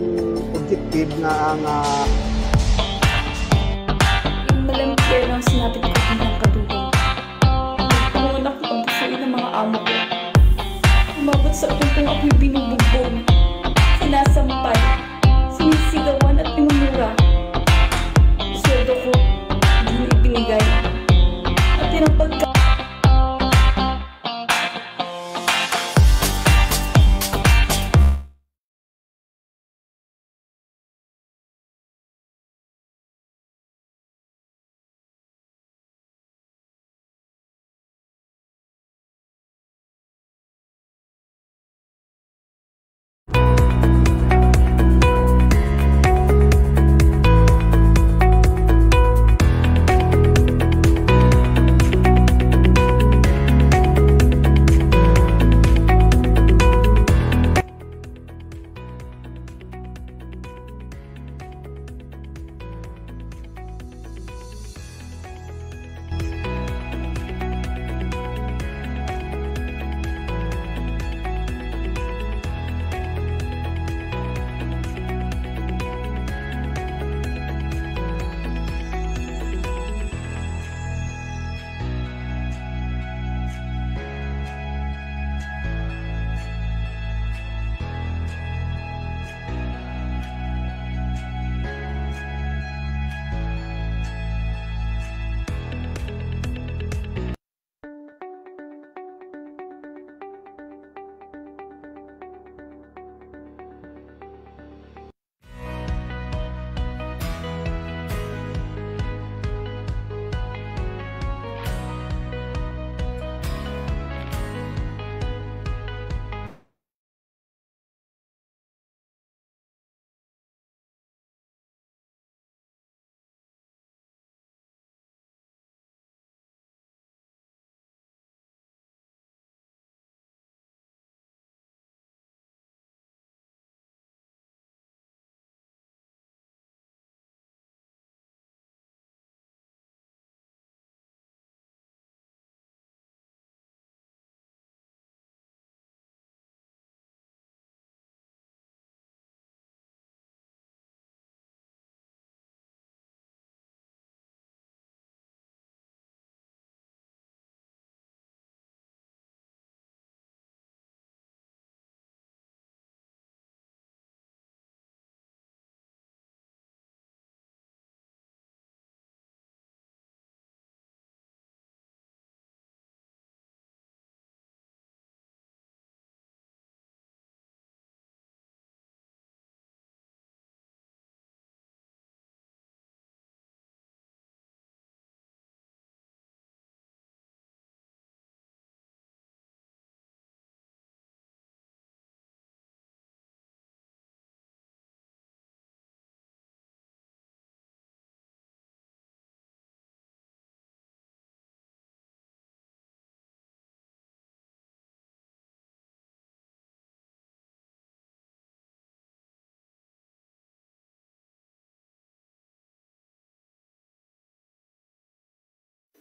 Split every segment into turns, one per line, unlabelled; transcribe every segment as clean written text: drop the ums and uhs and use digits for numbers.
Objective nga ang
Yung malampier ng sinapit ko bilang katulong. Nagpungon ako pagpasuin ng mga amo ko. Umabot sa puntong ako'y binubugbog, sinasampal, sinisigawan at pinumura. Sweldo ko, hindi na ibinigay. At tinang pagka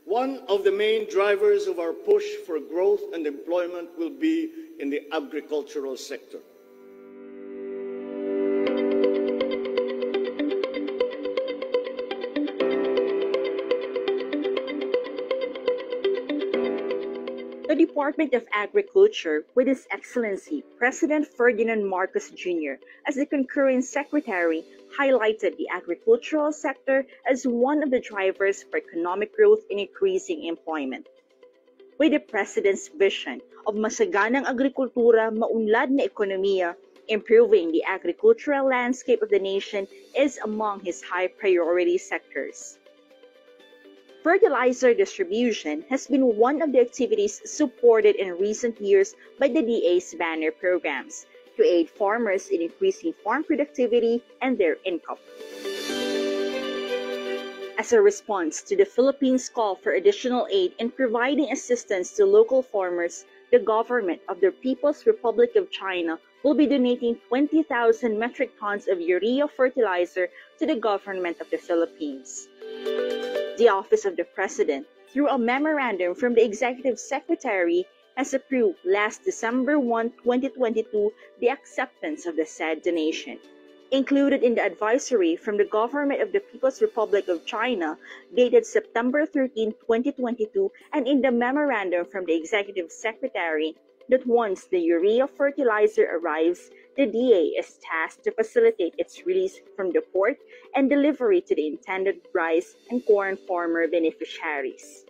One of the main drivers of our push for growth and employment will be in the agricultural sector.
The Department of Agriculture, with His Excellency President Ferdinand Marcos Jr. as the concurring secretary, highlighted the agricultural sector as one of the drivers for economic growth and increasing employment. With the President's vision of masaganang agrikultura, maunlad na ekonomiya, improving the agricultural landscape of the nation is among his high priority sectors. Fertilizer distribution has been one of the activities supported in recent years by the DA's banner programs to aid farmers in increasing farm productivity and their income. As a response to the Philippines' call for additional aid in providing assistance to local farmers, the government of the People's Republic of China will be donating 20,000 metric tons of urea fertilizer to the government of the Philippines. The Office of the President, through a memorandum from the Executive Secretary, has approved last December 1, 2022, the acceptance of the said donation. included in the advisory from the Government of the People's Republic of China dated September 13, 2022, and in the memorandum from the Executive Secretary that once the urea fertilizer arrives, the DA is tasked to facilitate its release from the port and delivery to the intended rice and corn farmer beneficiaries.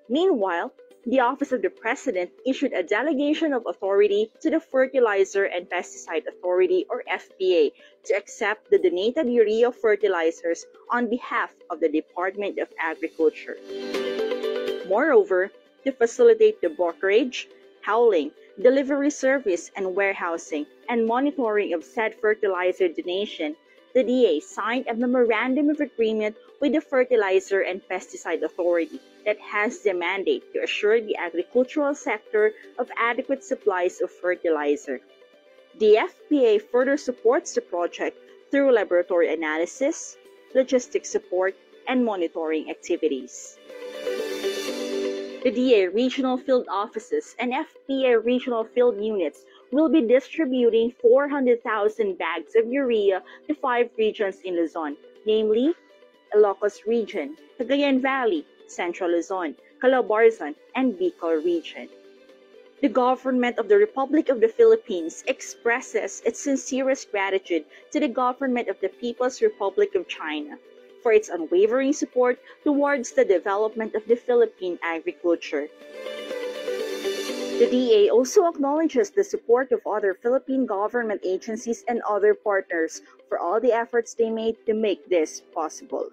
Meanwhile, the Office of the President issued a delegation of authority to the Fertilizer and Pesticide Authority, or FPA, to accept the donated urea fertilizers on behalf of the Department of Agriculture. Moreover, to facilitate the brokerage, hauling, delivery service and warehousing, and monitoring of said fertilizer donation, the DA signed a memorandum of agreement with the Fertilizer and Pesticide Authority that has the mandate to assure the agricultural sector of adequate supplies of fertilizer. The FPA further supports the project through laboratory analysis, logistics support, and monitoring activities. The DA regional field offices and FPA regional field units will be distributing 400,000 bags of urea to 5 regions in Luzon, namely Ilocos Region, Cagayan Valley, Central Luzon, Calabarzon, and Bicol Region. The Government of the Republic of the Philippines expresses its sincerest gratitude to the Government of the People's Republic of China for its unwavering support towards the development of the Philippine agriculture. The DA also acknowledges the support of other Philippine government agencies and other partners for all the efforts they made to make this possible.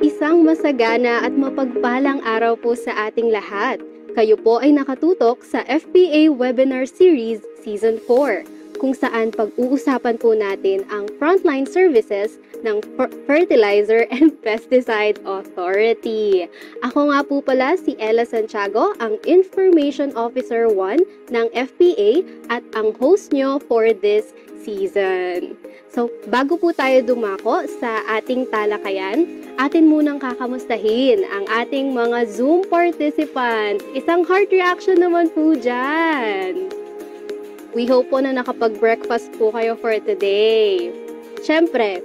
Isang masagana at mapagpalang araw po sa ating lahat. Kayo po ay nakatutok sa FPA Webinar Series Season 4, kung saan pag-uusapan po natin ang frontline services ng Fertilizer and Pesticide Authority. Ako nga po pala si Ella Santiago, ang Information Officer 1 ng FPA at ang host nyo for this season. So, bago po tayo dumako sa ating talakayan, atin munang kakamustahin ang ating mga Zoom participants. Isang heart reaction naman po dyan. We hope po na nakapag-breakfast po kayo for today. Siyempre,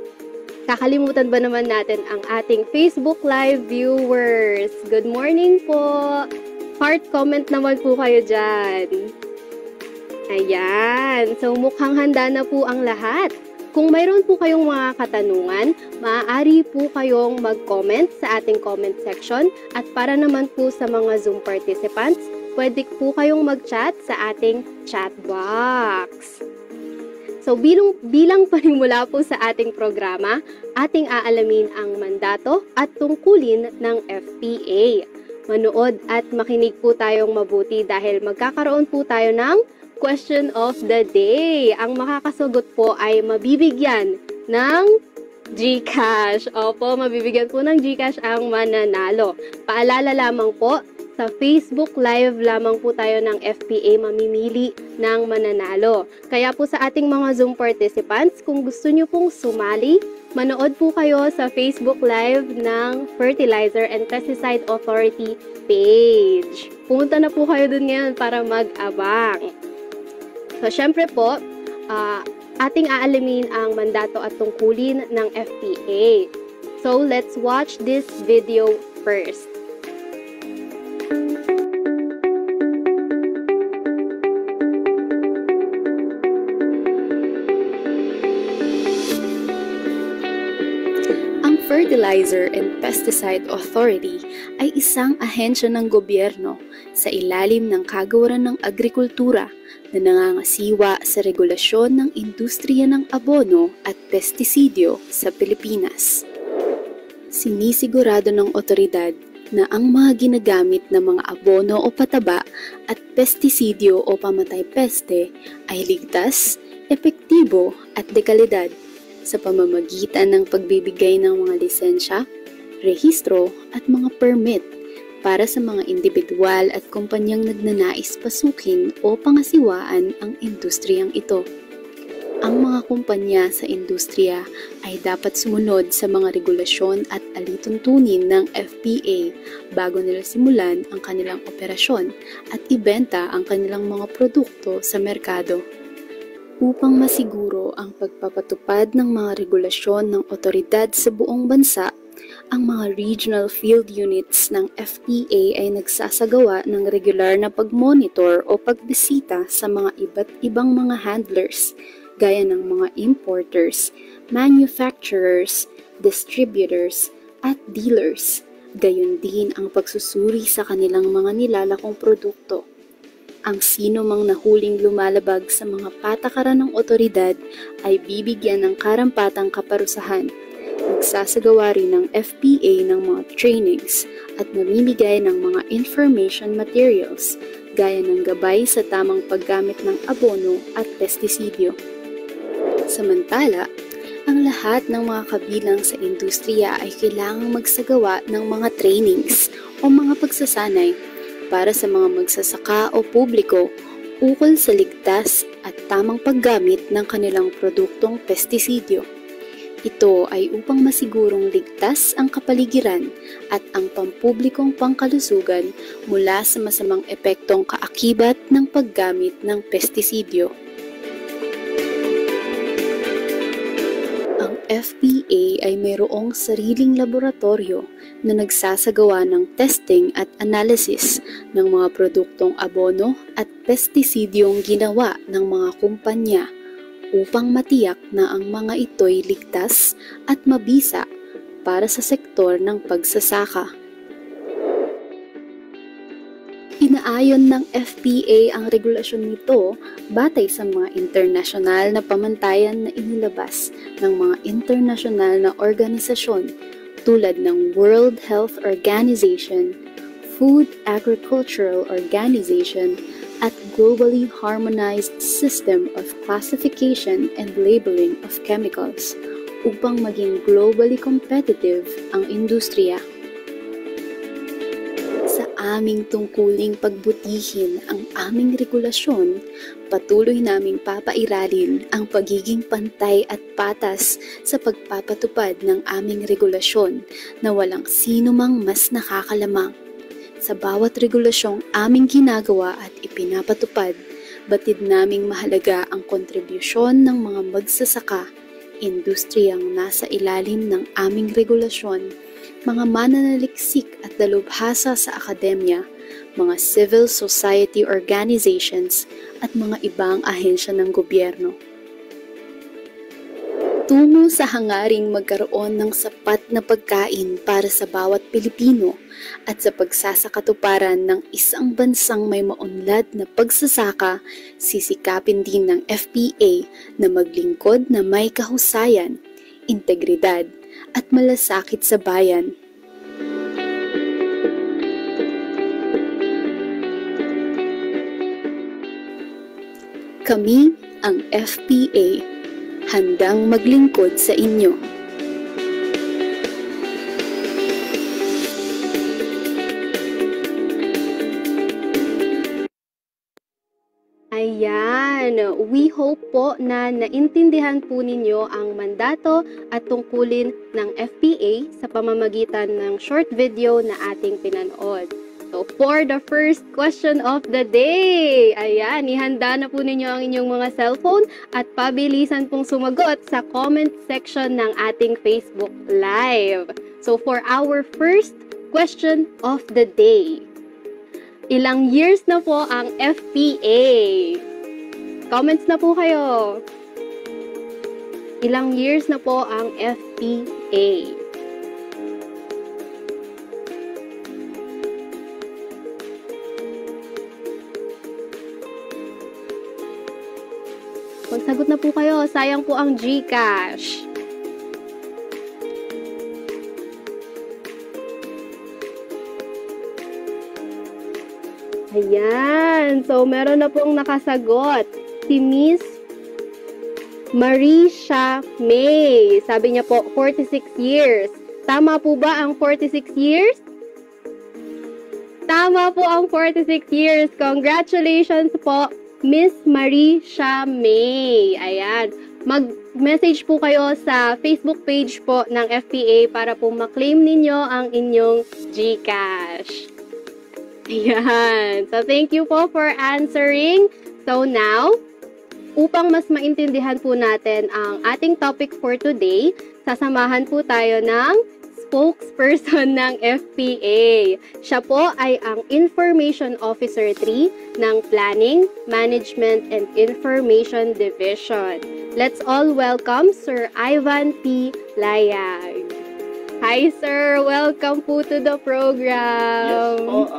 kakalimutan ba naman natin ang ating Facebook Live viewers? Good morning po! Heart comment naman po kayo dyan. Ayan, so mukhang handa na po ang lahat. Kung mayroon po kayong mga katanungan, maaari po kayong mag-comment sa ating comment section at para naman po sa mga Zoom participants, pwede po kayong mag-chat sa ating chat box. So bilang panimula po sa ating programa, ating aalamin ang mandato at tungkulin ng FPA. Manood at makinig po tayong mabuti dahil magkakaroon po tayo ng question of the day. Ang makakasagot po ay mabibigyan ng GCash. Opo, mabibigyan po ng GCash ang mananalo. Paalala lamang po, sa Facebook Live lamang po tayo ng FPA mamimili ng mananalo. Kaya po sa ating mga Zoom participants, kung gusto nyo pong sumali, manood po kayo sa Facebook Live ng Fertilizer and Pesticide Authority page. Pumunta na po kayo dun ngayon para mag-abang. So, syempre po, ating aalamin ang mandato at tungkulin ng FPA. So, let's watch this video first.
Ang Fertilizer and Pesticide Authority ay isang ahensya ng gobyerno sa ilalim ng Kagawaran ng Agrikultura na nangangasiwa sa regulasyon ng industriya ng abono at pestisidyo sa Pilipinas. Sinisigurado ng otoridad na ang mga ginagamit na mga abono o pataba at pestisidyo o pamatay-peste ay ligtas, epektibo at dekalidad sa pamamagitan ng pagbibigay ng mga lisensya, rehistro at mga permit para sa mga individual at kumpanyang nagnanais pasukin o pangasiwaan ang industriyang ito. Ang mga kumpanya sa industriya ay dapat sumunod sa mga regulasyon at alituntunin ng FPA bago nila simulan ang kanilang operasyon at ibenta ang kanilang mga produkto sa merkado. Upang masiguro ang pagpapatupad ng mga regulasyon ng otoridad sa buong bansa, ang mga regional field units ng FPA ay nagsasagawa ng regular na pag-monitor o pagbisita sa mga iba't ibang mga handlers, gaya ng mga importers, manufacturers, distributors, at dealers. Gayon din ang pagsusuri sa kanilang mga nilalakong produkto. Ang sino mang nahuling lumalabag sa mga patakaran ng otoridad ay bibigyan ng karampatang kaparusahan. Nagsasagawa rin ng FPA ng mga trainings at namimigay ng mga information materials gaya ng gabay sa tamang paggamit ng abono at pestisidyo. Samantala, ang lahat ng mga kabilang sa industriya ay kailangang magsagawa ng mga trainings o mga pagsasanay para sa mga magsasaka o publiko ukol sa ligtas at tamang paggamit ng kanilang produktong pestisidyo. Ito ay upang masigurong ligtas ang kapaligiran at ang pampublikong pangkalusugan mula sa masamang epektong kaakibat ng paggamit ng pestisidyo. Ang FPA ay mayroong sariling laboratorio na nagsasagawa ng testing at analysis ng mga produktong abono at pestisidyong ginawa ng mga kumpanya upang matiyak na ang mga ito'y ligtas at mabisa para sa sektor ng pagsasaka. Inaayon ng FPA ang regulasyon nito batay sa mga internasyonal na pamantayan na inilabas ng mga internasyonal na organisasyon tulad ng World Health Organization, Food Agricultural Organization, at Globally Harmonized System of Classification and Labeling of Chemicals upang maging globally competitive ang industriya. Sa aming tungkuling pagbutihin ang aming regulasyon, patuloy naming papairalin ang pagiging pantay at patas sa pagpapatupad ng aming regulasyon na walang sino mang mas nakakalamang. Sa bawat regulasyong aming ginagawa at ipinapatupad, batid naming mahalaga ang kontribusyon ng mga magsasaka, industriyang nasa ilalim ng aming regulasyon, mga mananaliksik at dalubhasa sa akademya, mga civil society organizations at mga ibang ahensya ng gobyerno. Tungo sa hangaring magkaroon ng sapat na pagkain para sa bawat Pilipino at sa pagsasakatuparan ng isang bansang may maunlad na pagsasaka, sisikapin din ng FPA na maglingkod na may kahusayan, integridad at malasakit sa bayan. Kami ang FPA. Handang maglingkod sa inyo.
Ayan, we hope po na naintindihan po ninyo ang mandato at tungkulin ng FPA sa pamamagitan ng short video na ating pinanood. So, for the first question of the day, ayan, ihanda na po ninyo ang inyong mga cellphone at pabilisan pong sumagot sa comment section ng ating Facebook Live. So, for our first question of the day, ilang years na po ang FPA? Comments na po kayo. Ilang years na po ang FPA? Magsagot na po kayo, sayang po ang GCash. Ayan, so meron na pong nakasagot. Si Miss Marisha May. Sabi niya po, 46 years. Tama po ba ang 46 years? Tama po ang 46 years. Congratulations po, Miss Marie May. Ayan. Mag-message po kayo sa Facebook page po ng FPA para po maklaim ninyo ang inyong GCash. Ayan. So, thank you po for answering. So, now, upang mas maintindihan po natin ang ating topic for today, sasamahan po tayo ng spokesperson ng FPA. Siya po ay ang Information Officer 3 ng Planning, Management and Information Division. Let's all welcome Sir Ivan P. Layag. Hi sir, welcome po to the program.
Yes po,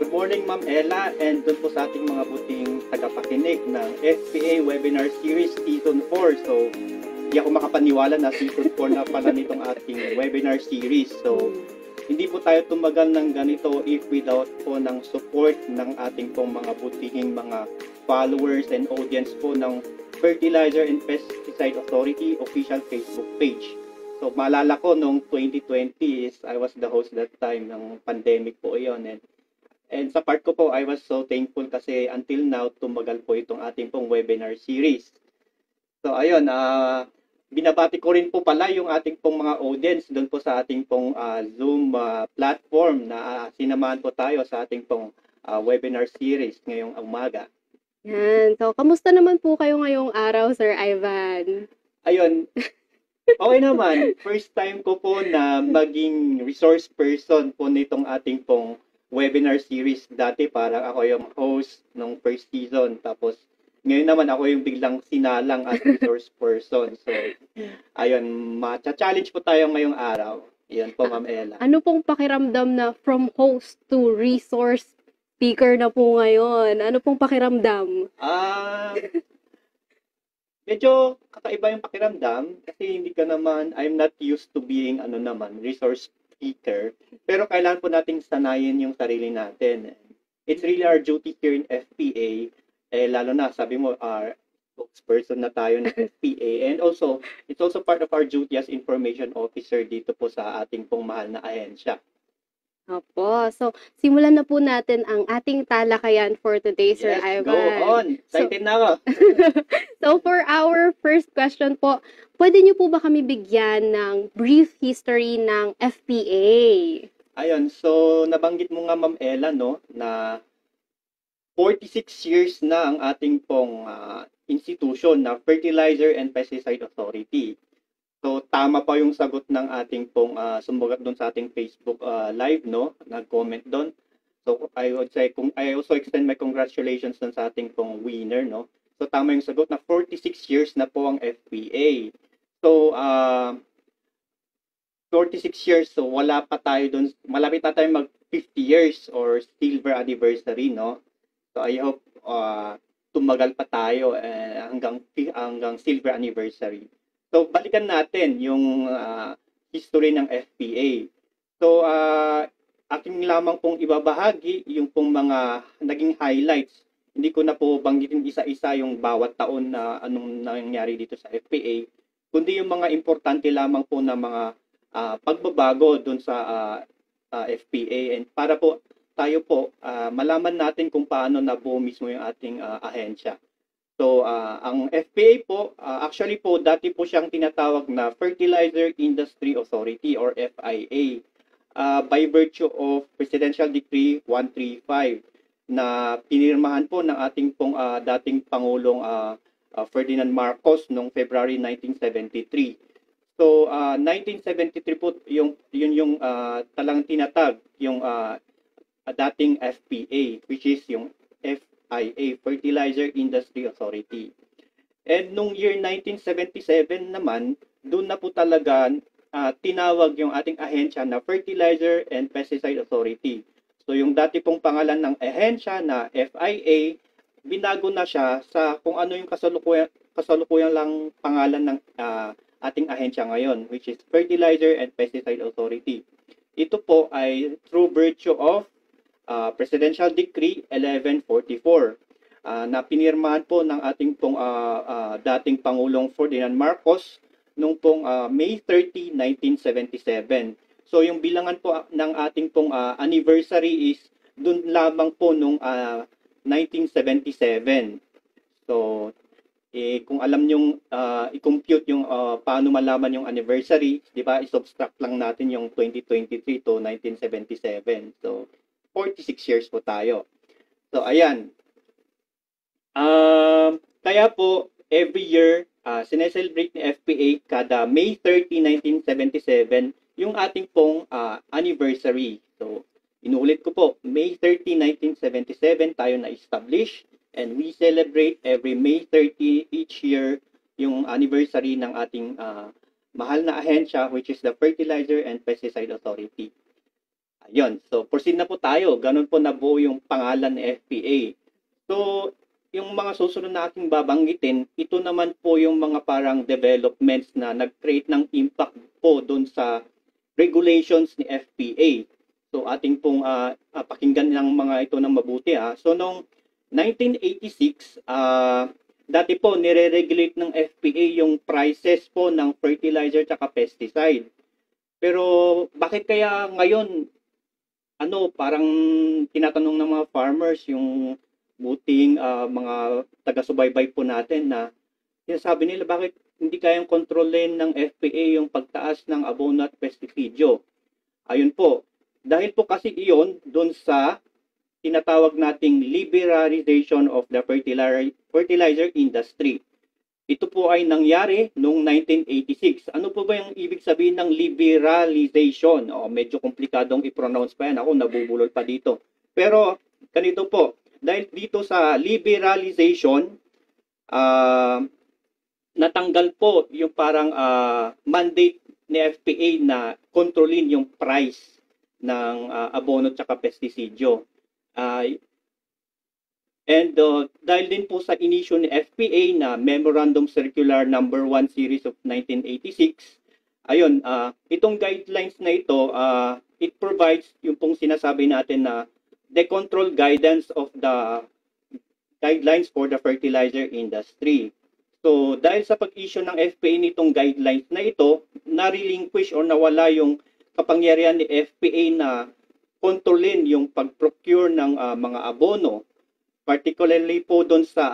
Good morning Ma'am Ella and doon po sa ating mga buting tagapakinig ng FPA Webinar Series Season 4. So, hindi ako makapaniwala na Season 4 na pala nitong ating webinar series. So, hindi po tayo tumagal ng ganito if without po ng support ng ating pong mga butihing mga followers and audience po ng Fertilizer and Pesticide Authority official Facebook page. So, maalala ko noong 2020 is I was the host that time ng pandemic po iyon. And sa part ko po, I was so thankful kasi until now, tumagal po itong ating pong webinar series. So, ayun, binabati ko rin po pala yung ating pong mga audience doon po sa ating pong Zoom platform na sinamahan po tayo sa ating pong webinar series ngayong umaga.
Yan. So, kamusta naman po kayo ngayong araw, Sir Ivan?
Ayun, okay naman. First time ko po na maging resource person po nitong ating pong webinar series. Dati parang ako yung host nung first season. Tapos ngayon naman ako yung biglang sinalang as resource person. So, ayun, ma-challenge po tayo ngayong araw. Yan po, Ma'am Ella.
Ano pong pakiramdam na from host to resource speaker na po ngayon? Ano pong pakiramdam?
Medyo kakaiba yung pakiramdam kasi hindi ka naman, I'm not used to being resource speaker. Pero kailangan po nating sanayin yung sarili natin. It's really our duty here in FPA. Lalo na, sabi mo, spokesperson na tayo ng FPA. And also, it's also part of our duty as information officer dito po sa ating pong mahal na ahensya.
Opo. So, simulan na po natin ang ating talakayan for today, Sir
Yes,
Ivan.
go on. Excited na ako.
So, for our first question po, pwede niyo po ba kami bigyan ng brief history ng FPA?
Ayun, so nabanggit mo nga Ma'am Ella, no, na 46 years na ang ating pong institution na Fertilizer and Pesticide Authority. So tama pa yung sagot ng ating pong sumugat doon sa ating Facebook live, no, nag-comment doon. So I would say, I also extend my congratulations doon sa ating pong winner, no. So tama yung sagot na 46 years na po ang FPA. So 46 years, so wala pa tayo doon, malapit na tayo mag 50 years or silver anniversary, no. So I hope tumagal pa tayo hanggang silver anniversary. So balikan natin yung history ng FPA. So aking lamang pong ibabahagi yung pong mga naging highlights. Hindi ko na po banggitin isa-isa yung bawat taon na anong nangyari dito sa FPA, kundi yung mga importante lamang po na mga pagbabago doon sa FPA, and para po tayo po malaman natin kung paano nabuo mismo yung ating ahensya. So, ang FPA po, actually po, dati po siyang tinatawag na Fertilizer Industry Authority or FIA by virtue of Presidential Decree 135 na pinirmahan po ng ating pong dating Pangulong Ferdinand Marcos noong February 1973. So, 1973 po, yun yung talang tinatag, yung dating FPA, which is yung FIA, Fertilizer Industry Authority. And nung year 1977 naman, doon na po talaga tinawag yung ating ahensya na Fertilizer and Pesticide Authority. So yung dati pong pangalan ng ahensya na FIA, binago na siya sa kung ano yung kasalukuyan lang pangalan ng ating ahensya ngayon, which is Fertilizer and Pesticide Authority. Ito po ay through virtue of Presidential Decree 1144 na pinirmahan po ng ating pong dating Pangulong Ferdinand Marcos nung pong May 30, 1977. So yung bilangan po ng ating pong anniversary is dun lamang po nung 1977. So kung alam nyong i-compute yung paano malaman yung anniversary, di ba, i-subtract lang natin yung 2023 to 1977. So 46 years po tayo. So ayan. Kaya po every year sineselebrate ni FPA kada May 30, 1977 yung ating pong anniversary. So inuulit ko po, May 30, 1977 tayo na-establish. And we celebrate every May 30 each year yung anniversary ng ating mahal na ahensya, which is the Fertilizer and Pesticide Authority. Ayun, so proceed na po tayo. Ganun po nabuo yung pangalan ni FPA. So, yung mga susunod na ating babanggitin, ito naman po yung mga parang developments na nag-create ng impact po doon sa regulations ni FPA. So, ating pong pakinggan ng mga ito ng mabuti. So, noong 1986, dati po nire-regulate ng FPA yung prices po ng fertilizer at pesticide. Pero bakit kaya ngayon parang tinatanong ng mga farmers yung buting mga taga-subaybay po natin na sinasabi nila bakit hindi kayang kontrolin ng FPA yung pagtaas ng abono at pestisidyo. Ayun po, dahil po kasi iyon doon sa tinatawag nating liberalization of the fertilizer industry. Ito po ay nangyari noong 1986. Ano po ba yung ibig sabihin ng liberalization? Medyo komplikadong i-pronounce pa yan. Ako nabubulol pa dito. Pero ganito po, dahil dito sa liberalization, natanggal po yung parang mandate ni FPA na kontrolin yung price ng abono at pestisidyo. Dahil din po sa inisyo ni FPA na Memorandum Circular Number 1 Series of 1986, ayun, itong guidelines na ito, it provides yung pong sinasabi natin na the control guidance of the guidelines for the fertilizer industry. So, dahil sa pag-issue ng FPA nitong guidelines na ito, na-relinquish or nawala yung kapangyarihan ni FPA na kontrolin yung pag-procure ng mga abono, particularly po doon sa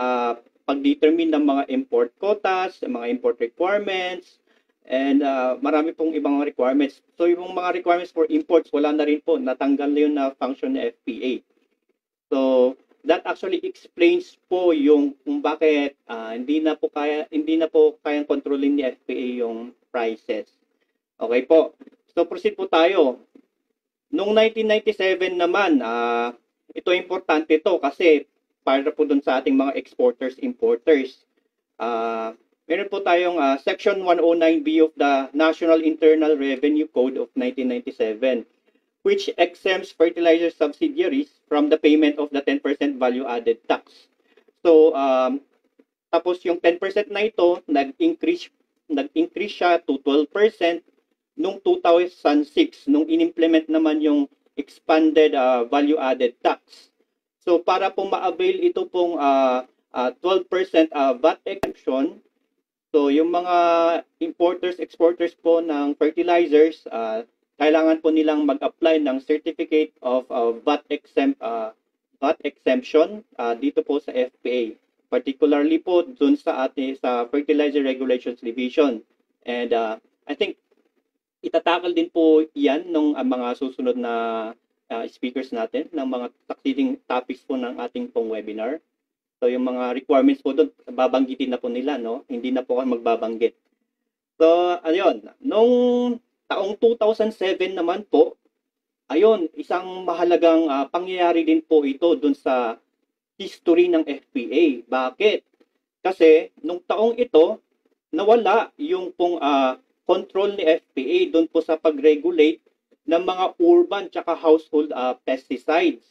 pag-determine ng mga import quotas, mga import requirements, and marami pong ibang requirements. So yung mga requirements for imports, wala na rin po, natanggal na yun na function ng FPA. So that actually explains po yung kung bakit hindi na po kayang kontrolin ni FPA yung prices. Okay po. So proceed po tayo. Noong 1997 naman, ito importante to kasi para po dun sa ating mga exporters, importers. Meron po tayong Section 109B of the National Internal Revenue Code of 1997, which exempts fertilizer subsidiaries from the payment of the 10% value-added tax. So, tapos yung 10% na ito, nag-increase siya to 12% noong 2006, nung in-implement naman yung expanded value-added tax. So para po ma-avail ito pong 12% VAT exemption, so yung mga importers, exporters po ng fertilizers, kailangan po nilang mag-apply ng Certificate of VAT exemption dito po sa FPA. Particularly po dun sa Fertilizer Regulations Division. And I think itatakal din po yan ng mga susunod na speakers natin, ng mga succeeding topics po ng ating pong webinar. So yung mga requirements po doon, babanggitin na po nila, no? Hindi na po kayo magbabanggit. So, ayun, nung taong 2007 naman po, ayun, isang mahalagang pangyayari din po ito doon sa history ng FPA. Bakit? Kasi nung taong ito, nawala yung pong control ni FPA doon po sa pag-regulate ng mga urban tsaka household pesticides.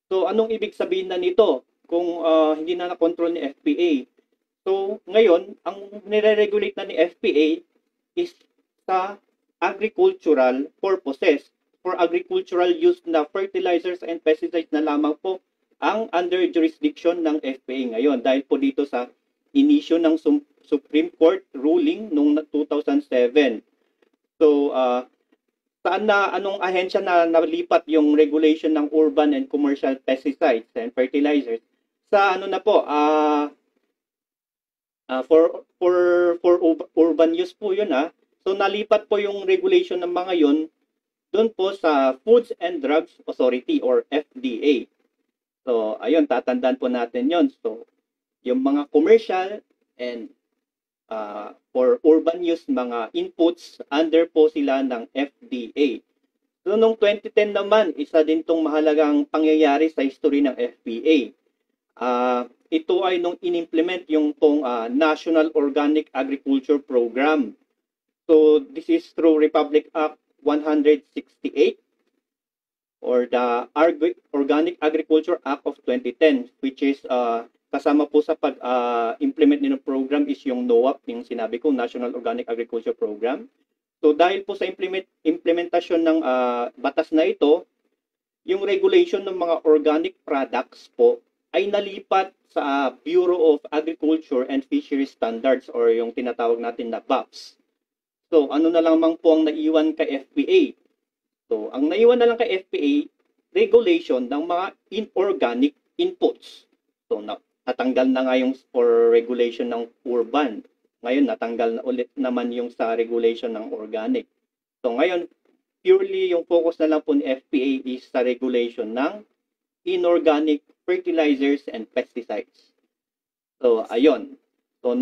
So, anong ibig sabihin na nito kung hindi na na-control ni FPA? So, ngayon, ang nire-regulate na ni FPA is sa agricultural purposes. For agricultural use na fertilizers and pesticides na lamang po ang under jurisdiction ng FPA ngayon. Dahil po dito sa inisyo ng Supreme Court ruling noong 2007. So, anong ahensya na nalipat yung regulation ng urban and commercial pesticides and fertilizers? Sa ano na po, for urban use po yun So nalipat po yung regulation ng mga yun doon po sa Foods and Drugs Authority or FDA. So ayun, tatandaan po natin yon. So yung mga commercial and for urban use mga inputs under po sila ng FDA. So noong 2010 naman, isa din tong mahalagang pangyayari sa history ng FPA. Ito ay nung inimplement yung pong National Organic Agriculture Program. So this is through Republic Act 168 or the Organic Agriculture Act of 2010, which is kasama po sa pag-implement ng program is yung NOAP, yung sinabi ko, National Organic Agriculture Program. So dahil po sa implementasyon ng batas na ito, yung regulation ng mga organic products po ay nalipat sa Bureau of Agriculture and Fisheries Standards or yung tinatawag natin na BAFS. So ano na lamang po ang naiwan kay FPA? So ang naiwan na lang kay FPA, regulation ng mga inorganic inputs. So natanggal na nga yung for regulation ng urban. Ngayon natanggal na ulit naman yung sa regulation ng organic. So ngayon purely yung focus na lang po ni FPA is sa regulation ng inorganic fertilizers and pesticides. So ayun. So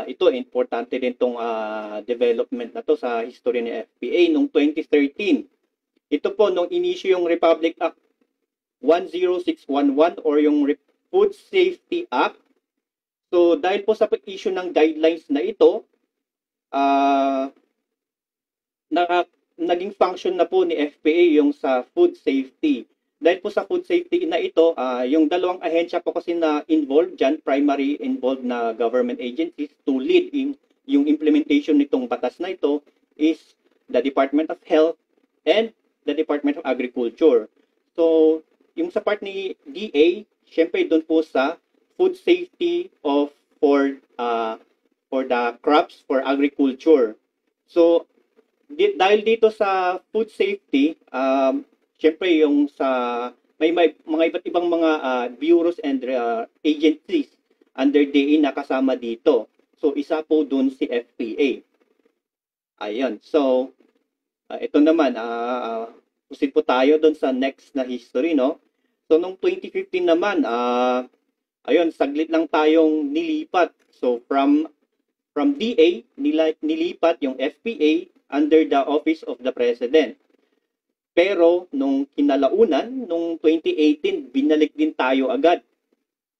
ito importante din tong development na to sa history ni FPA nung 2013. Ito po nung inisyu yung Republic Act 10611 or yung Food Safety Act. So dahil po sa pag-issue ng guidelines na ito, naging function na po ni FPA yung sa food safety. Dahil po sa food safety na ito, yung dalawang ahensya po kasi na involved dyan, primary involved na government agencies to lead in yung implementation nitong batas na ito is the Department of Health and the Department of Agriculture. So, yung sa part ni DA, syempre doon po sa food safety for the crops for agriculture. So, dahil dito sa food safety, syempre yung sa may mga iba't ibang mga bureaus and agencies under DA na kasama dito. So isa po dun si FPA. Ayun. So ito naman proceed po tayo dun sa next na history, no? So nung 2015 naman ayun, saglit lang tayong nilipat. So from DA nilipat yung FPA under the Office of the President. Pero nung kinalaunan, nung 2018, binalik din tayo agad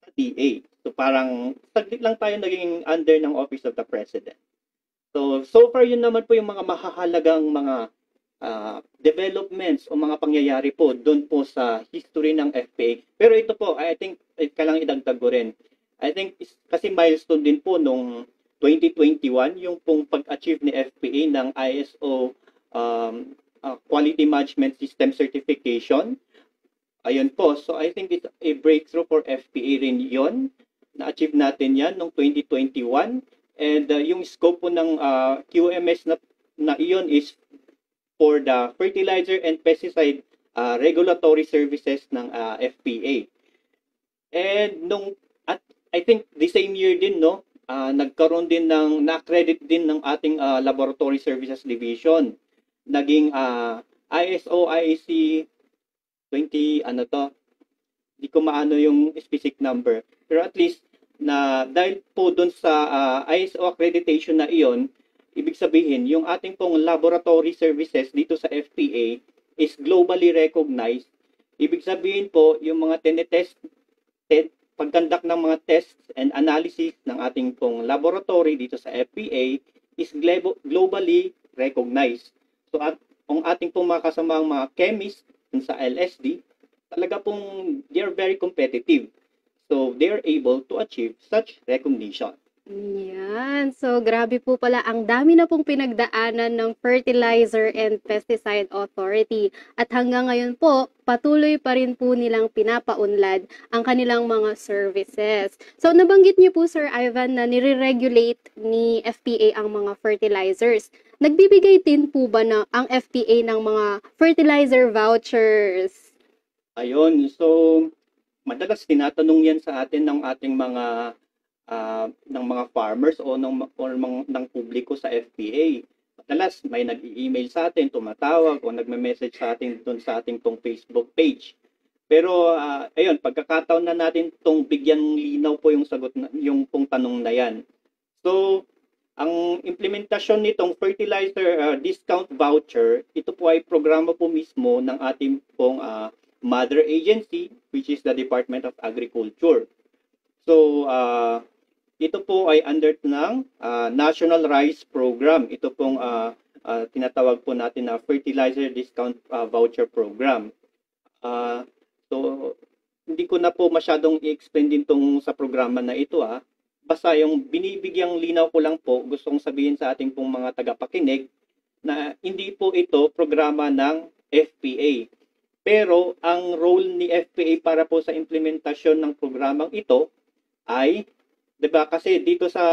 sa DA. So parang saglit lang tayo naging under ng Office of the President. So far yun naman po yung mga mahahalagang mga developments o mga pangyayari po doon po sa history ng FPA. Pero ito po, I think, kailangan idagdag ko rin. I think kasi milestone din po nung 2021, yung pong pag-achieve ni FPA ng ISO Quality Management System Certification. Ayun po. So I think it's a breakthrough for FPA rin yon. Na-achieve natin yan noong 2021. And yung scope po ng QMS na iyon is for the fertilizer and pesticide regulatory services ng FPA. And I think the same year din, no, nagkaroon din na-accredit din ng ating Laboratory Services Division. Naging ISO IEC 20 hindi ko maano yung specific number, pero at least na dahil po doon sa ISO accreditation na iyon, ibig sabihin yung ating pong laboratory services dito sa FPA is globally recognized. Ibig sabihin po yung mga pag-conduct ng mga tests and analysis ng ating pong laboratory dito sa FPA is globally recognized. So ang ating pong mga kasamang mga chemists sa LSD, talaga pong they are very competitive. So they are able to achieve such recognition.
Yan. So, grabe po pala. Ang dami na pong pinagdaanan ng Fertilizer and Pesticide Authority. At hanggang ngayon po, patuloy pa rin po nilang pinapaunlad ang kanilang mga services. So, nabanggit niyo po, Sir Ivan, na nire-regulate ni FPA ang mga fertilizers. Nagbibigay din po ba na ang FPA ng mga fertilizer vouchers?
Ayun, so madalas tinatanong yan sa atin ng ating ng mga farmers o ng publiko sa FPA. Madalas may nag-email sa atin, tumatawag o nagme-message sa atin doon sa ating tong Facebook page. Pero ayun, pagkakataon na natin tong bigyan linaw po yung sagot yung pong tanong na yan. So, ang implementasyon nitong fertilizer discount voucher, ito po ay programa po mismo ng ating pong mother agency, which is the Department of Agriculture. So, ito po ay under ng National Rice Program. Ito pong tinatawag po natin na Fertilizer Discount Voucher Program. So, hindi ko na po masyadong i-explain din tong sa programa na ito. Basta yung binibigyang linaw ko lang po, gustong sabihin sa ating pong mga tagapakinig na hindi po ito programa ng FPA. Pero ang role ni FPA para po sa implementasyon ng programang ito ay, 'di ba, kasi dito sa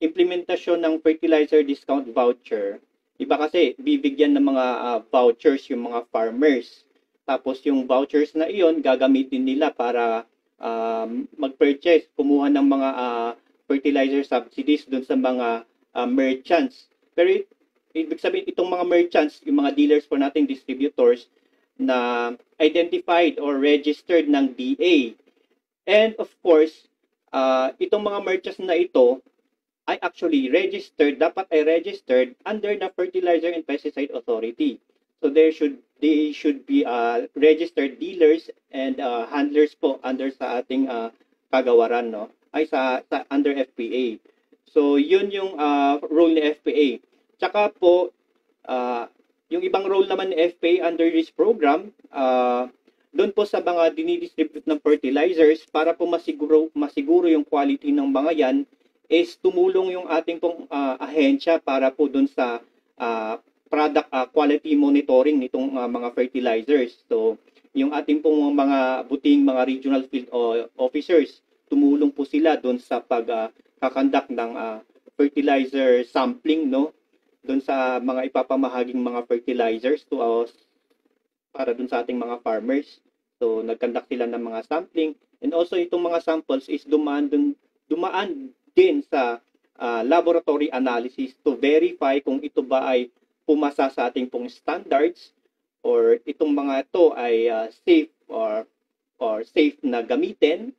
implementasyon ng fertilizer discount voucher, iba kasi bibigyan ng mga vouchers yung mga farmers. Tapos yung vouchers na iyon gagamitin nila para mag-purchase, kumuha ng mga fertilizer subsidies doon sa mga merchants. Pero ibig sabihin itong mga merchants, yung mga dealers po nating distributors na identified or registered ng DA. And of course, itong mga merchants na ito ay actually registered, dapat ay registered under the Fertilizer and Pesticide Authority. So they should be registered dealers and handlers po under sa ating kagawaran, no? Ay sa under FPA. So yun yung role ni FPA. Tsaka po yung ibang role naman ni FPA under this program, doon po sa mga dinidistribute ng fertilizers para po masiguro yung quality ng mga yan is tumulong yung ating pong ahensya para po doon sa product quality monitoring nitong mga fertilizers. So, yung ating pong mga buting mga regional field officers, tumulong po sila doon sa pagkakandak ng fertilizer sampling, no? Doon sa mga ipapamahaging mga fertilizers to us para doon sa ating mga farmers. So, nagkandak sila ng mga sampling. And also, itong mga samples is dumaan din sa laboratory analysis to verify kung ito ba ay pumasa sa ating pong standards or itong mga ito ay safe or safe na gamitin.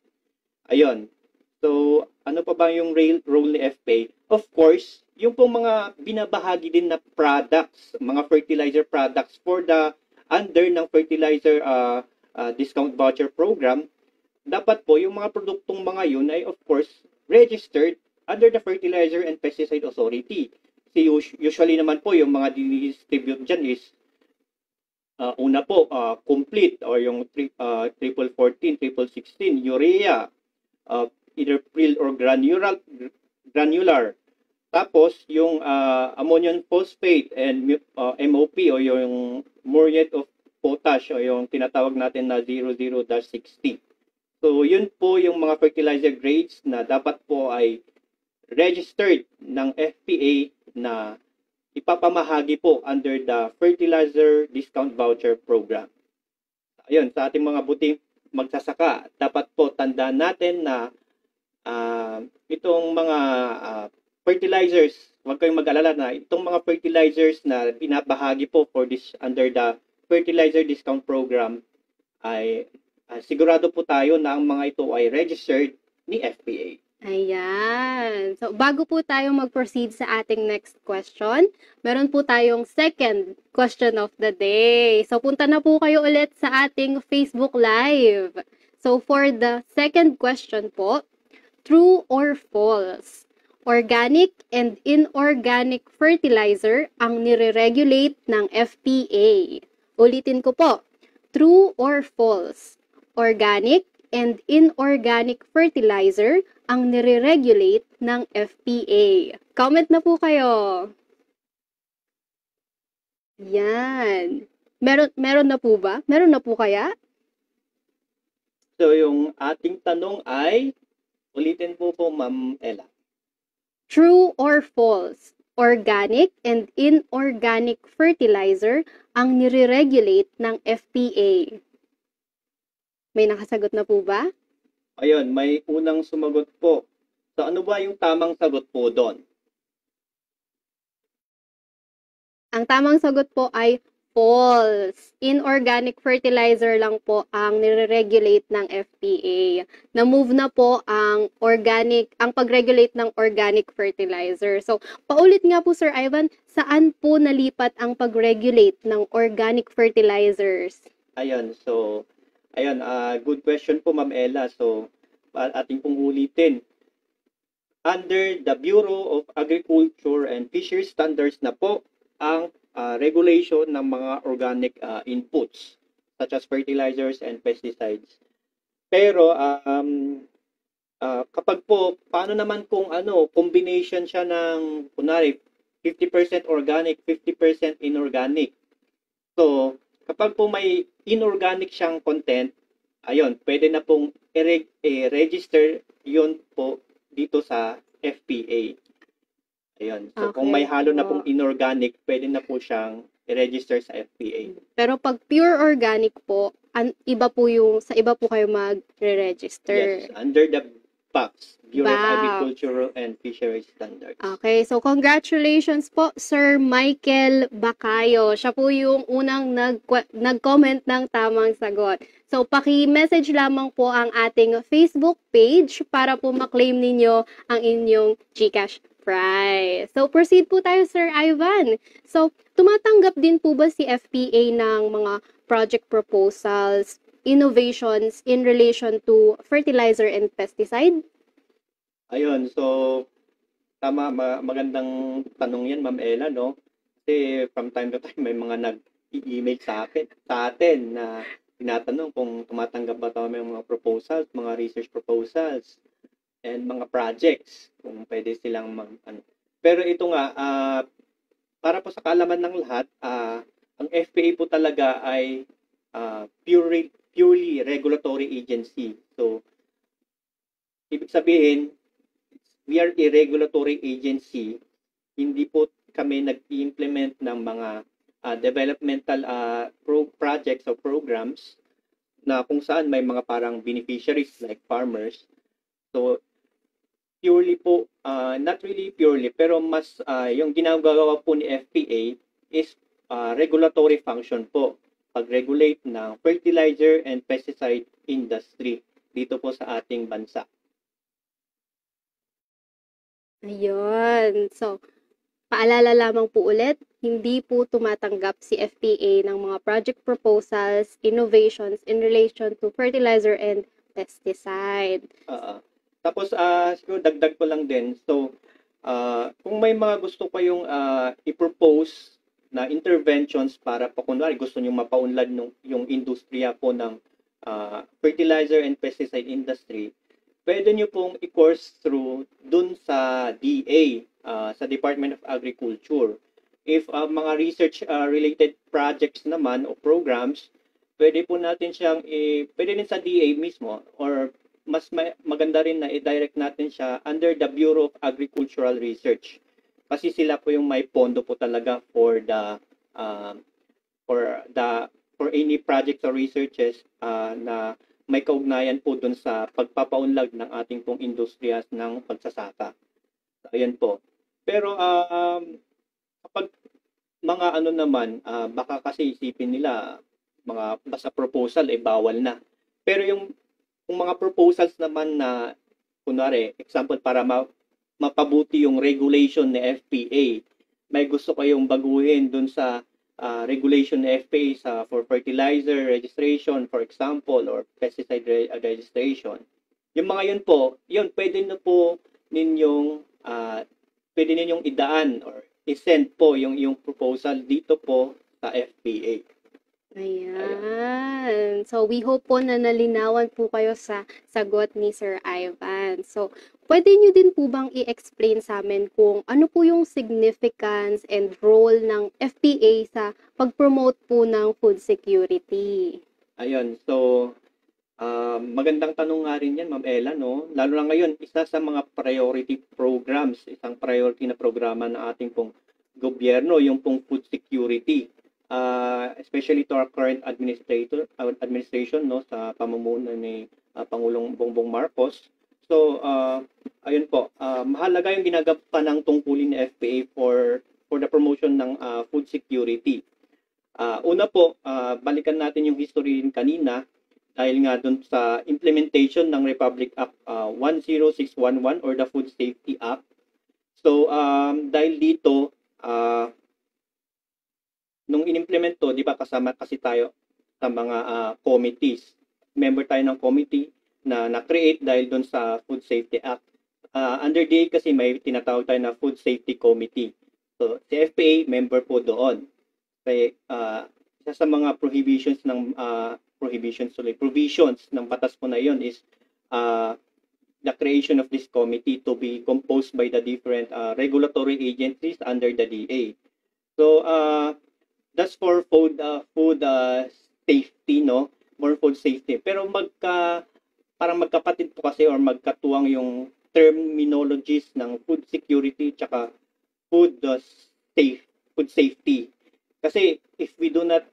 Ayun. So, ano pa ba yung role ni FPA? Of course, yung pong mga binabahagi din na products, mga fertilizer products for the under ng fertilizer discount voucher program, dapat po yung mga produktong mga yun ay of course registered under the Fertilizer and Pesticide Authority. Usually naman po yung mga distribute dyan is una po, complete or yung 14, 16, urea, either prill or granular. Tapos yung ammonium phosphate and MOP o yung muriate of potash o yung tinatawag natin na 00-60. So yun po yung mga fertilizer grades na dapat po ay registered ng FPA na ipapamahagi po under the Fertilizer Discount Voucher Program. Ayun, sa ating mga buting magsasaka, dapat po tandaan natin na itong mga fertilizers, huwag kayong mag-alala na itong mga fertilizers na binabahagi po for this under the Fertilizer Discount Program ay sigurado po tayo na ang mga ito ay registered ni FPA.
Ayan. So, bago po tayo mag-proceed sa ating next question, meron po tayong second question of the day. So, punta na po kayo ulit sa ating Facebook Live. So, for the second question po, true or false? Organic and inorganic fertilizer ang nire-regulate ng FPA. Ulitin ko po, true or false? Organic and inorganic fertilizer ang nire-regulate ng FPA? Comment na po kayo. Yan. Meron na po ba? Meron na po kaya?
So yung ating tanong ay, ulitin po Ma'am Ella.
True or false? Organic and inorganic fertilizer ang nire-regulate ng FPA. May nakasagot na po ba?
Ayun, may unang sumagot po. So ano ba yung tamang sagot po doon?
Ang tamang sagot po ay false. Inorganic fertilizer lang po ang nire-regulate ng FPA. Na-move na po ang pag-regulate ng organic fertilizer. So, paulit nga po Sir Ivan, saan po nalipat ang pag-regulate ng organic fertilizers?
Ayun, so, good question po Ma'am Ella. So, ating pong ulitin. Under the Bureau of Agriculture and Fisheries Standards na po ang regulation ng mga organic inputs such as fertilizers and pesticides. Pero kapag po, paano naman kung combination siya ng kunwari 50% organic, 50% inorganic. So, kapag po may inorganic siyang content, ayun, pwede na pong i-register yun po dito sa FPA. Ayun. So, kung may halo na pong inorganic, pwede na po siyang i-register sa FPA.
Pero pag pure organic po, sa iba po kayo mag-register.
Yes, under the BAFS, Bureau of Agricultural and Fisheries Standards.
Okay, so congratulations po, Sir Michael Bacayo. Siya po yung unang nag-comment ng tamang sagot. So, paki-message lamang po ang ating Facebook page para po maklaim ninyo ang inyong GCash prize. So, proceed po tayo, Sir Ivan. So, tumatanggap din po ba si FPA ng mga project proposals, innovations in relation to fertilizer and pesticide?
Ayun, so tama, magandang tanong yan, Ma'am Ella, no? Kasi from time to time may mga nag-email sa atin na tinatanong kung tumatanggap ba tayo ng mga proposals, mga research proposals, and mga projects, kung pwede silang Pero ito nga, para po sa kaalaman ng lahat, ang FPA po talaga ay purely regulatory agency. So, ibig sabihin, we are a regulatory agency. Hindi po kami nag-implement ng mga developmental projects or programs na kung saan may mga parang beneficiaries like farmers. So, purely po, not really purely, pero mas yung ginagawa po ni FPA is regulatory function po. Pag-regulate ng fertilizer and pesticide industry dito po sa ating bansa.
Ayun. So, paalala lamang po ulit, hindi po tumatanggap si FPA ng mga project proposals, innovations in relation to fertilizer and pesticide.
Tapos, siguro dagdag ko lang din. So, kung may mga gusto kayong i-propose na interventions para po, kunwari gusto nyo mapaunlad yung industriya po ng fertilizer and pesticide industry, pwede nyo pong i-course through dun sa DA, sa Department of Agriculture. If mga research-related projects naman o programs, pwede po natin siyang, pwede din sa DA mismo, or mas maganda rin na i-direct natin siya under the Bureau of Agricultural Research. Kasi sila po yung may pondo po talaga for any projects or researches na may kaugnayan po dun sa pagpapaunlad ng ating pong industriya ng pagsasaka. So, ayan po. Pero kapag mga naman, baka kasi isipin nila, mga basta proposal, bawal na. Pero kung mga proposals naman na, kunwari, example, para mapabuti yung regulation ni FPA, may gusto kayong baguhin dun sa regulation ni FPA for fertilizer registration, for example, or pesticide registration. Yung mga yun po, pwede na po ninyong idaan or i-send po yung proposal dito po sa FPA.
Ayan. So, we hope po na nalinawan po kayo sa sagot ni Sir Ivan. So, pwede nyo din po bang i-explain sa amin kung ano po yung significance and role ng FPA sa pag-promote po ng food security?
Ayun, so magandang tanong nga rin yan, Ma'am Ella, no? Lalo na ngayon, isa sa mga priority programs, isang priority na programa ng ating pong gobyerno, yung pong food security. Especially to our current administration, no, sa pamumuno ni Pangulong Bongbong Marcos. So, ayun po, mahalaga yung ginagawa ng tungkulin ng FPA for the promotion ng food security. Una po, balikan natin yung history rin kanina dahil nga doon sa implementation ng Republic Act 10611 or the Food Safety Act. So, dahil dito, nung in-implement to, di ba kasama kasi tayo sa mga committees. Member tayo ng committee na na-create dahil doon sa Food Safety Act. Under DA kasi may tinatawag tayo na Food Safety Committee. So, si FPA, member po doon. Kaya, isa sa mga provisions ng batas po na yon is the creation of this committee to be composed by the different regulatory agencies under the DA. So, that's for food safety, no? More food safety. Pero parang magkapatid po kasi or magkatuwang yung terminologies ng food security tsaka food safety. Kasi if we do not,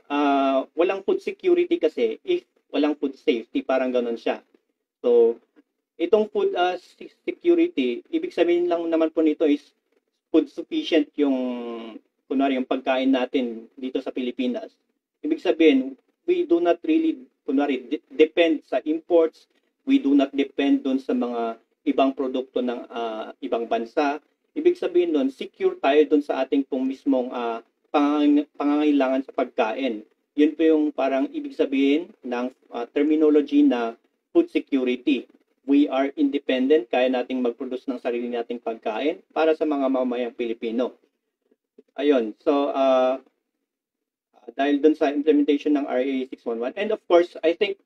walang food security kasi if walang food safety, parang ganun siya. So, itong food security, ibig sabihin lang naman po nito is food sufficient yung, kunwari, yung pagkain natin dito sa Pilipinas. Ibig sabihin, we do not really, kunwari, depend sa imports, we do not depend dun sa mga ibang produkto ng ibang bansa. Ibig sabihin nun, secure tayo dun sa ating pong mismong pangangailangan sa pagkain. Yun po yung parang ibig sabihin ng terminology na food security. We are independent, kaya nating mag-produce ng sarili nating pagkain para sa mga mamamayang Pilipino. Ayun, so dahil dun sa implementation ng RA 611, and of course, I think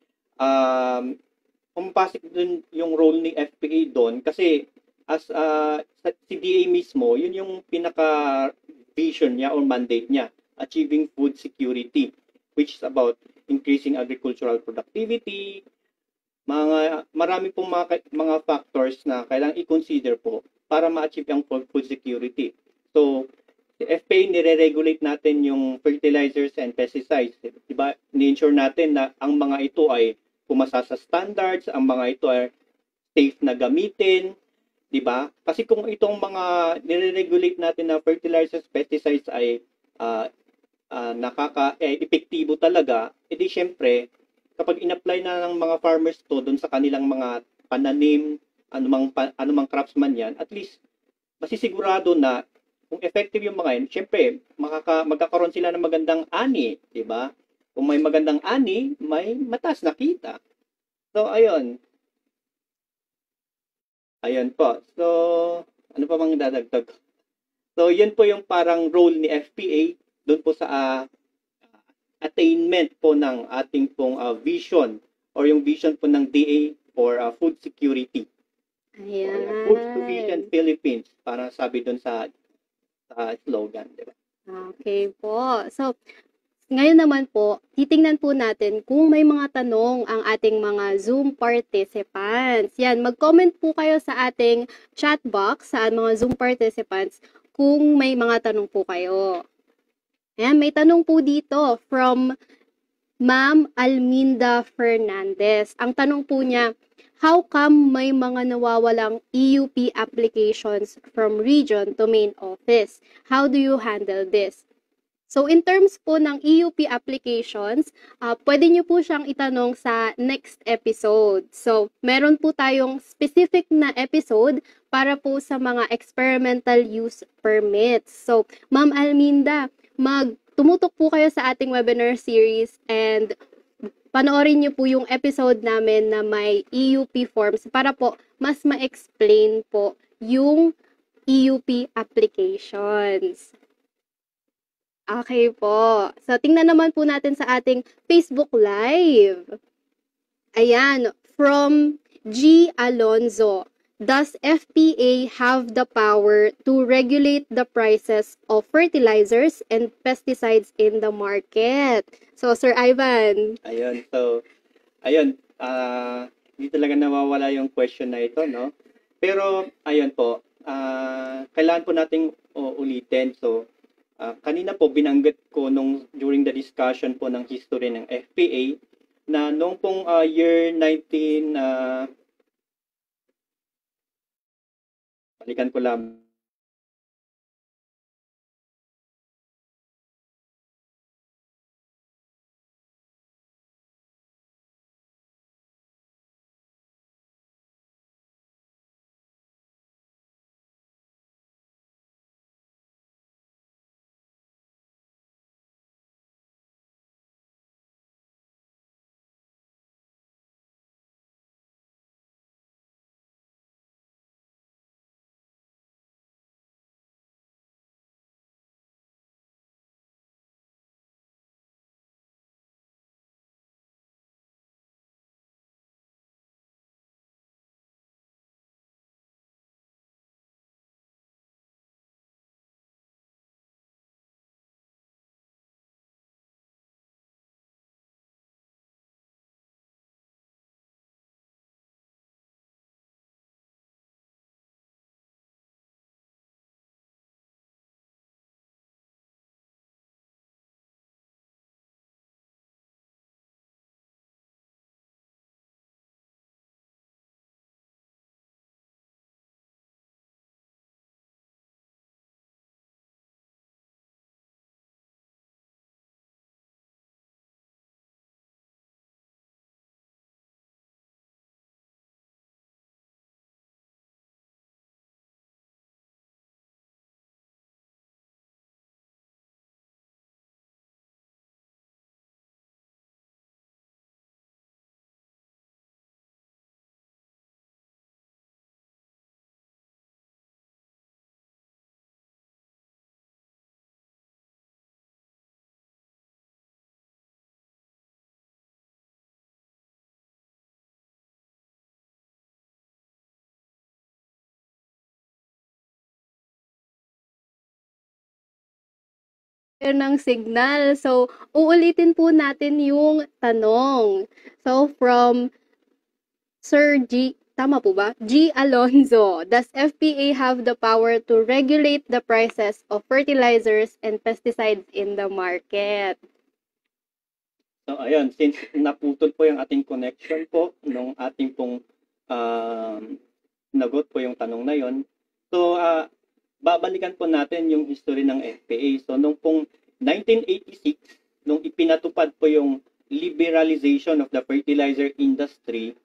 pumapasok dun yung role ni FPA doon kasi as sa CDA mismo, yun yung pinaka-vision niya or mandate niya, achieving food security, which is about increasing agricultural productivity, marami pong mga factors na kailangang i-consider po para ma-achieve ang food security. So, si FPA, nire-regulate natin yung fertilizers and pesticides. Diba? Ni-ensure natin na ang mga ito ay pumasa sa standards, ang mga ito ay safe na gamitin, di ba? Kasi kung itong mga nire-regulate natin na fertilizers, pesticides ay epektibo talaga, edi syempre, kapag in-apply na ng mga farmers to doon sa kanilang mga pananim, anumang crops man yan, at least masisigurado na kung effective yung mga yun, syempre, magkakaroon sila ng magandang ani, di ba? Kung may magandang ani, may mataas na kita. So, ayun. Ayun po. So, ano pa mang dadagdag? So, yun po yung parang role ni FPA doon po sa attainment po ng ating pong vision or yung vision po ng DA for food security.
Ayan.
Food Sufficient Philippines, para sabi doon sa slogan, di ba?
Okay po. So, ngayon naman po, titingnan po natin kung may mga tanong ang ating mga Zoom participants. Yan, mag-comment po kayo sa ating chat box sa mga Zoom participants kung may mga tanong po kayo. Ayan, may tanong po dito from Ma'am Alminda Fernandez. Ang tanong po niya, how come may mga nawawalang EUP applications from region to main office? How do you handle this? So, in terms po ng EUP applications, pwede nyo po siyang itanong sa next episode. So, meron po tayong specific na episode para po sa mga experimental use permits. So, Ma'am Alminda, tumutok po kayo sa ating webinar series and panoorin nyo po yung episode namin na may EUP forms para po mas ma-explain po yung EUP applications. Okay po. So, tingnan naman po natin sa ating Facebook Live. Ayan, from G. Alonzo. does FPA have the power to regulate the prices of fertilizers and pesticides in the market? So, Sir Ivan.
Ayun, so, ayun, hindi talaga nawawala yung question na ito, no? Pero, ayun po, kailangan po nating ulitin. So, kanina po binanggit ko during the discussion po ng history ng FPA na noong pong year 19, balikan ko lang,
Ng signal. So, uulitin po natin yung tanong. So, from Sir G, tama po ba? G. Alonzo, does FPA have the power to regulate the prices of fertilizers and pesticides in the market?
so ayun, since naputol po yung ating connection po nung ating pong nagot po yung tanong na yon. So, babalikan po natin yung history ng FPA. So, nung pong 1986, nung ipinatupad po yung liberalization of the fertilizer industry,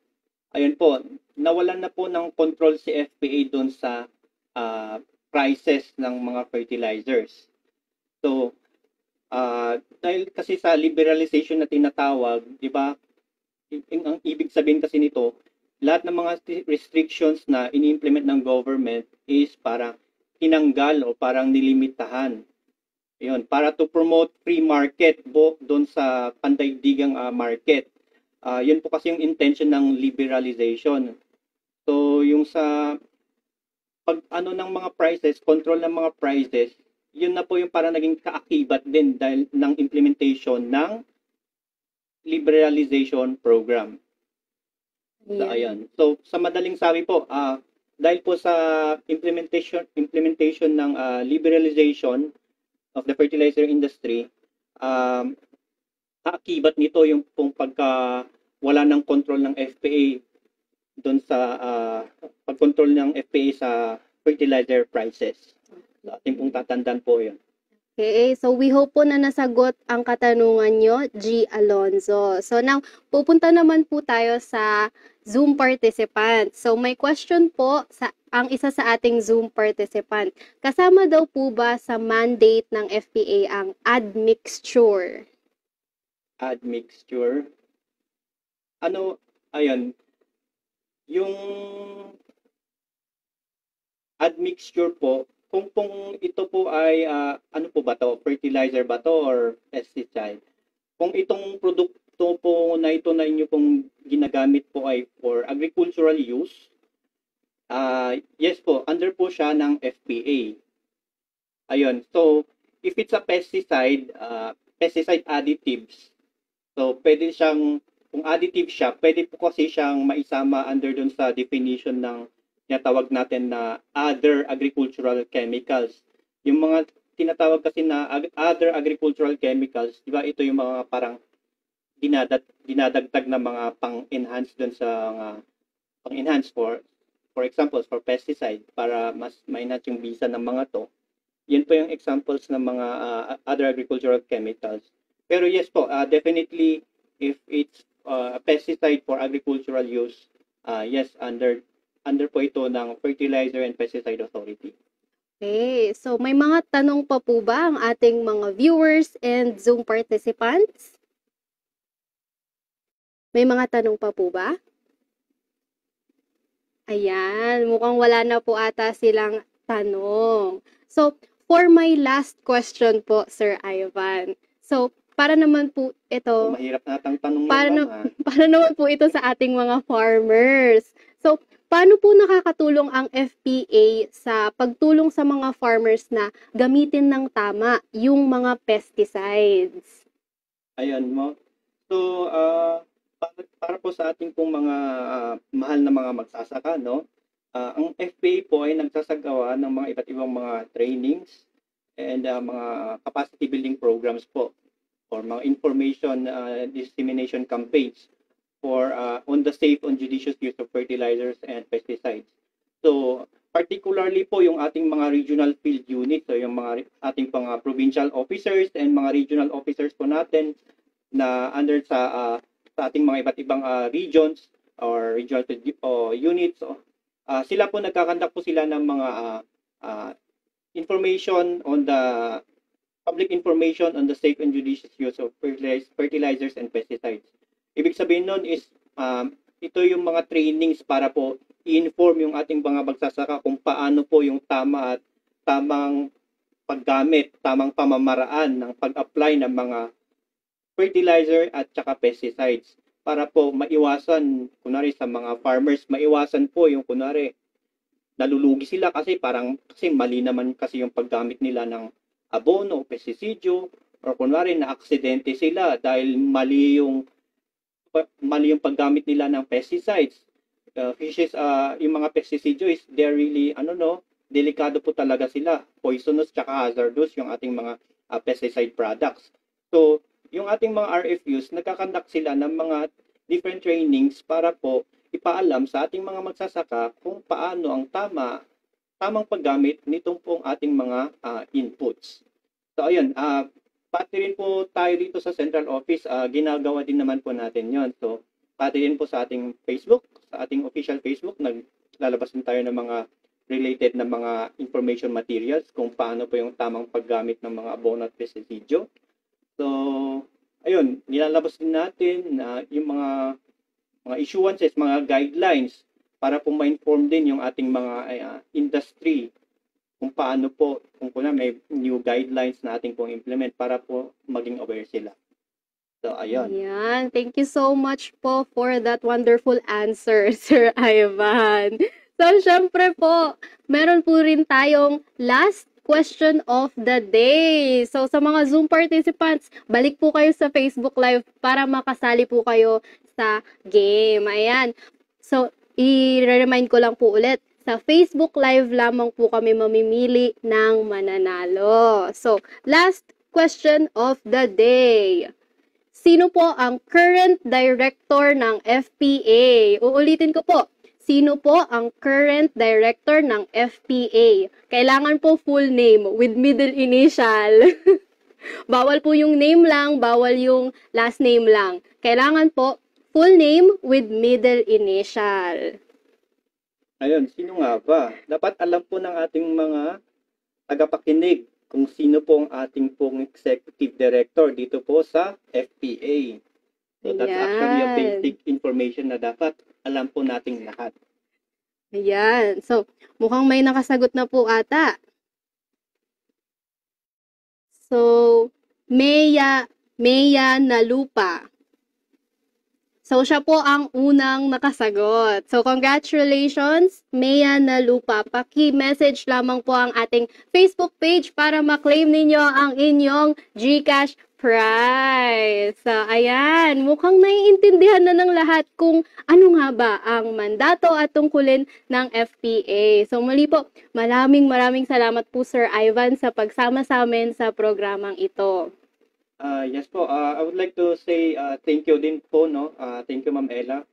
ayun po, nawalan na po ng control si FPA doon sa prices ng mga fertilizers. So, dahil kasi sa liberalization na tinatawag, di ba, ang ibig sabihin kasi nito, lahat ng mga restrictions na ini-implement ng government is para tinanggal o parang nilimitahan. Yun, para to promote free market doon sa pandaigdigang market. Yun po kasi yung intention ng liberalization. So, yung sa pag ng mga prices, control ng mga prices, yun na po yung parang naging kaakibat din dahil ng implementation ng liberalization program. So, ayan. So, sa madaling sabi po, dahil po sa implementation ng liberalization of the fertilizer industry, kaakibat nito yung pong wala ng control ng FPA doon sa pag-control ng FPA sa fertilizer prices. So, ating pong tatandaan po yun.
Okay, so we hope po na nasagot ang katanungan nyo, G. Alonzo. So now, pupunta naman po tayo sa Zoom participant. So may question po ang isa sa ating Zoom participant. Kasama daw po ba sa mandate ng FPA ang admixture?
Admixture? Ayun, yung admixture po, kung ito po ay ano po ba to? Fertilizer ba to or pesticide? Kung itong produkto po na ito na inyo pong ginagamit po ay for agricultural use, Yes po, under po siya ng FPA. Ayun. So, if it's a pesticide, pesticide additives, so pwede siyang, kung additive siya, pwede po kasi siyang maisama under dun sa definition ng tinatawag natin na other agricultural chemicals. Yung mga tinatawag kasi na other agricultural chemicals, di ba ito yung mga parang dinadagdag na mga pang-enhance dun sa pang-enhance for example, for pesticide para mas ma-enhance yung bisa ng mga to. Yan po yung examples ng mga other agricultural chemicals. Pero yes po, definitely if it's a pesticide for agricultural use, yes, under po ito ng Fertilizer and Pesticide Authority.
Okay, so may mga tanong pa po ba ang ating mga viewers and Zoom participants? May mga tanong pa po ba? Ayan, mukhang wala na po ata silang tanong. So, for my last question po, Sir Ivan. So, para naman po ito,
Mahirap natang tanong
para,
yan,
na,
ma'am,
para naman po ito sa ating mga farmers. So, paano po nakakatulong ang FPA sa pagtulong sa mga farmers na gamitin ng tama yung mga pesticides?
Ayan mo. So, para po sa ating pong mga mahal na mga magsasaka, no? Ang FPA po ay nagsasagawa ng mga iba't ibang mga trainings and mga capacity building programs po or mga information dissemination campaigns for on the safe and judicious use of fertilizers and pesticides. So, particularly po yung ating mga regional field units, so yung mga ating mga provincial officers and mga regional officers po natin na under sa ating mga iba't ibang regions or regional units. Sila po nagkakandak po sila ng mga information on the public information on the safe and judicious use of fertilizers and pesticides. Ibig sabihin nun is ito yung mga trainings para po i-inform yung ating mga magsasaka kung paano po yung tama at tamang paggamit, tamang pamamaraan ng pag-apply ng mga fertilizer at saka pesticides para po maiwasan, kunwari sa mga farmers, maiwasan po yung kunwari nalulugi sila kasi mali naman kasi yung paggamit nila ng abono, pestisidyo, or kunwari na aksidente sila dahil mali yung paggamit nila ng pesticides. Which is yung mga pestisidyo is they're really delikado po talaga sila, poisonous tsaka hazardous yung ating mga pesticide products. So yung ating mga RFUs, nagkakandak sila ng mga different trainings para po ipaalam sa ating mga magsasaka kung paano ang tamang paggamit nitong pong ating mga inputs. So ayun, pati rin po tayo dito sa central office, ginagawa din naman po natin yon. So pati rin po sa ating Facebook, sa ating official Facebook, naglalabas din tayo ng mga related na mga information materials kung paano po yung tamang paggamit ng mga abono at pestisidyo. So, ayun, nilalabas din natin na yung mga issuances, mga guidelines para po ma-inform din yung ating mga industry kung paano po, kung may new guidelines na ating pong implement para po maging aware sila. So, ayun.
Ayan. Thank you so much po for that wonderful answer, Sir Ivan. So, syempre po, meron po rin tayong last question of the day. So, sa mga Zoom participants, balik po kayo sa Facebook Live para makasali po kayo sa game. Ayan. So, i-remind ko lang po ulit, sa Facebook Live lamang po kami mamimili ng mananalo. So, last question of the day. Sino po ang current director ng FPA? Uulitin ko po. Sino po ang current director ng FPA? Kailangan po full name with middle initial. Bawal po yung name lang, bawal yung last name lang. Kailangan po full name with middle initial.
Ayun, sino nga ba? Dapat alam po ng ating mga tagapakinig kung sino po ang ating pong executive director dito po sa FPA. So that's actually a basic information na dapat alam po nating lahat.
Ayan. So, mukhang may nakasagot na po ata. So, Mea Nalupa. So, siya po ang unang nakasagot. So, congratulations, Mea Nalupa. Paki-message lamang po ang ating Facebook page para ma-claim ninyo ang inyong GCash prize. So, ayan, mukhang naiintindihan na ng lahat kung ano nga ba ang mandato at tungkulin ng FPA. So, muli po, maraming salamat po Sir Ivan sa pagsama sa amin sa programang ito.
Yes po, I would like to say thank you din po, no? Thank you, Ma'am Ella,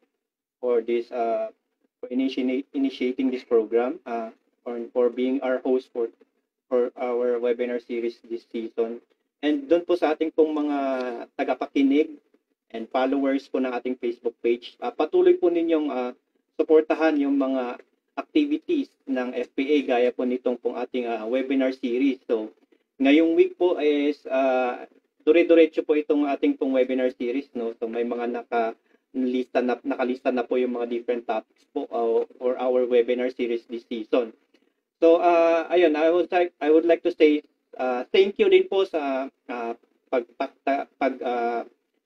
for this for initiating this program, for being our host for our webinar series this season. And doon po sa ating pong mga tagapakinig and followers po ng ating Facebook page, patuloy po ninyong suportahan yung mga activities ng FPA gaya po nitong pong ating webinar series. So, ngayong week po is dire-diretso po itong ating pong webinar series, no? So may mga nakalista na po yung mga different topics po for our webinar series this season. So ayun, I would like to say thank you din po sa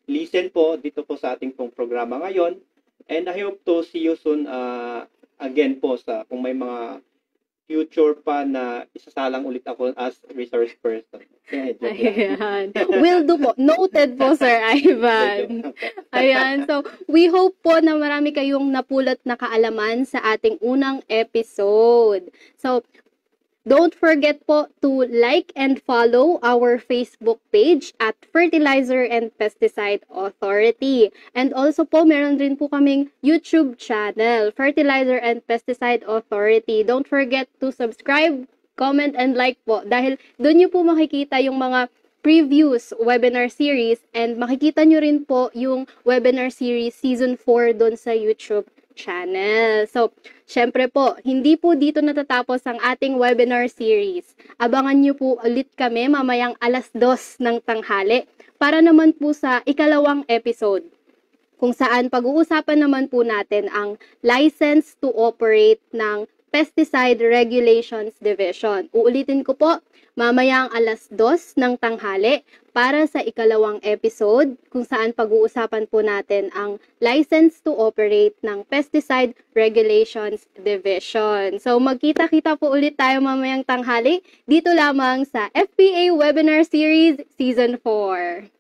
listen po dito po sa ating pong programa ngayon, and I hope to see you soon again po sa kung may mga future pa na isasalang ulit ako as resource person.
Ayan. Will do po. Noted po, Sir Ivan. Ayan. So, we hope po na marami kayong napulot na kaalaman sa ating unang episode. So, don't forget po to like and follow our Facebook page at Fertilizer and Pesticide Authority. And also po, meron rin po kaming YouTube channel, Fertilizer and Pesticide Authority. Don't forget to subscribe, comment, and like po. Dahil doon nyo po makikita yung mga previous webinar series, and makikita nyo rin po yung webinar series season 4 doon sa YouTube channel. So, syempre po, hindi po dito natatapos ang ating webinar series. Abangan nyo po ulit kami mamayang 2:00 ng tanghali para naman po sa ikalawang episode, kung saan pag-uusapan naman po natin ang license to operate ng Pesticide Regulations Division. Uulitin ko po, mamayang 2:00 ng tanghali para sa ikalawang episode, kung saan pag-uusapan po natin ang license to operate ng Pesticide Regulations Division. So magkita-kita po ulit tayo mamayang tanghali dito lamang sa FPA Webinar Series Season 4.